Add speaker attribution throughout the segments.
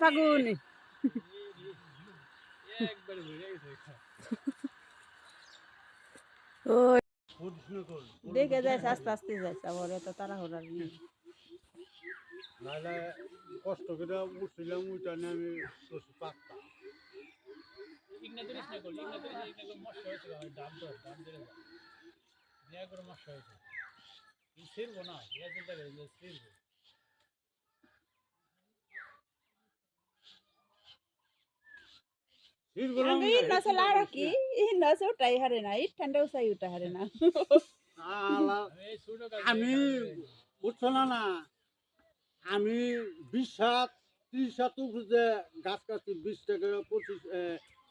Speaker 1: ফাগুন ওই দেখে যাইছে আস্তে আস্তে যাইছে আবার এত তাড়াহুড়ার নেই
Speaker 2: নাহলে কষ্ট করে উঠছিলাম ওইটা নিয়ে আমি পারতাম
Speaker 1: কি উঠাই হারে না ঠান্ডা উঠাই উঠা হারে না
Speaker 2: আমি বুঝছো না আমি 20-30 উপরে গাছ কাটছি 20 টাকা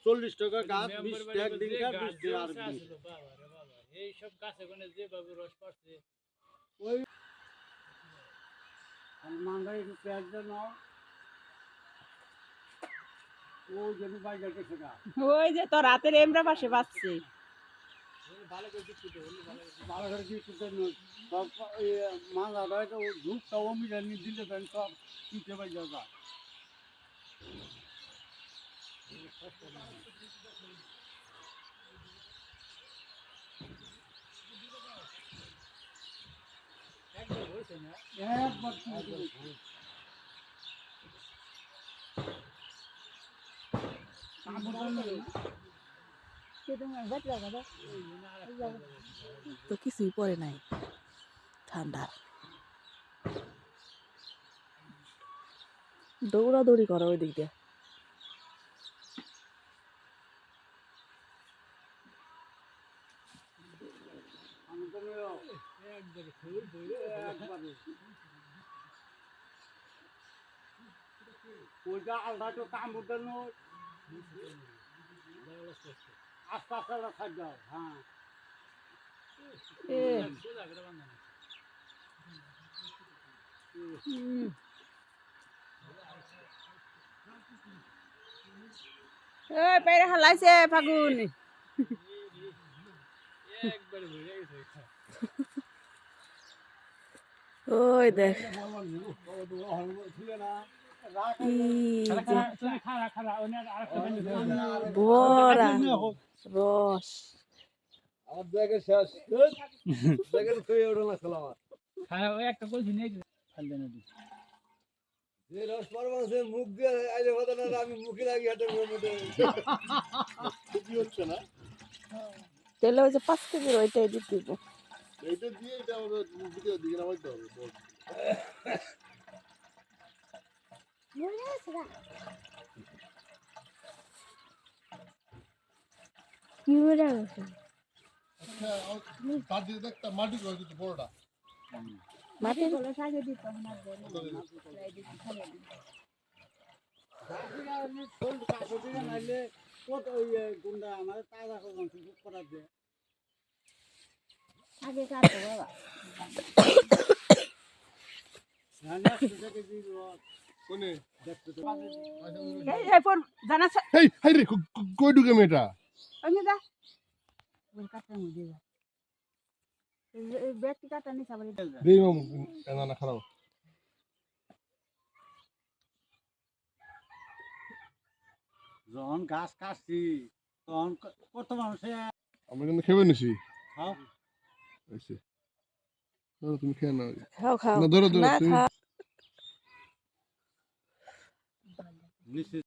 Speaker 2: 40 টাকা গাছ 20 টাকা দিন 20 টাকা আর
Speaker 3: এইসব গাছে মানে যেভাবে রস পাচ্ছে
Speaker 2: ওই মাঙ্গাই পেঁয়াজ দেন ওই জন্য বাইরে গেছে গা
Speaker 1: ওই যে তোর রাতের এমরা পাশে বাঁচছে
Speaker 2: ভালো করে দিচ্ছি সব মাছ আদায় ধূপটা অমি জানি দিলে সব পিঠে বাই যাওয়া
Speaker 4: তো কিছুই পরে নাই ঠান্ডা দৌড়াদৌড়ি করো ওই দিক দিয়ে
Speaker 2: ওইটা আলাদা তো কাম করতে আস্তে আস্তে খাদ্য হ্যাঁ
Speaker 1: পেরে হালাইছে ফাগুন
Speaker 4: ওই দেখ ভরা রস
Speaker 2: আমার ব্যাগে শেষ ব্যাগের খেয়ে ওঠো না খেলা
Speaker 3: হ্যাঁ ওই একটা বলছি নিয়ে ফেলতে না
Speaker 2: যে রস পারবো সে মুখ দিয়ে আইলে কথা না আমি মুখে লাগি হাতের মধ্যে কি হচ্ছে না
Speaker 4: তাহলে ওই যে 5 কেজির ওইটাই দিতে দিব
Speaker 2: এইটা দিয়ে এটা আমাদের ভিডিও দিকে নামাইতে হবে
Speaker 1: কি বলে আছে
Speaker 2: আচ্ছা তার দিয়ে দেখতা মাটি করে দিতে বড়টা
Speaker 1: মাটি বলে সাজে দিত না
Speaker 2: গুন্ডা আমার তাজা করা দিয়ে
Speaker 1: আগে কাটতো বাবা
Speaker 2: কোনে
Speaker 1: এই পর জানা
Speaker 2: হেই হাই রে কই ঢুকে মেয়েটা
Speaker 1: আমি দা ওই কাটতে মুদি যা এই ব্যক্তি কাটা নি সাবরি
Speaker 2: দেই মাম না খারাপ যখন গাছ কাটছি তখন কত মানুষে আমরা কিন্তু খেয়ে নিছি খাও আচ্ছা তুমি খেয়ে নাও
Speaker 4: খাও খাও
Speaker 2: না ধরো
Speaker 4: না খা
Speaker 2: নিছি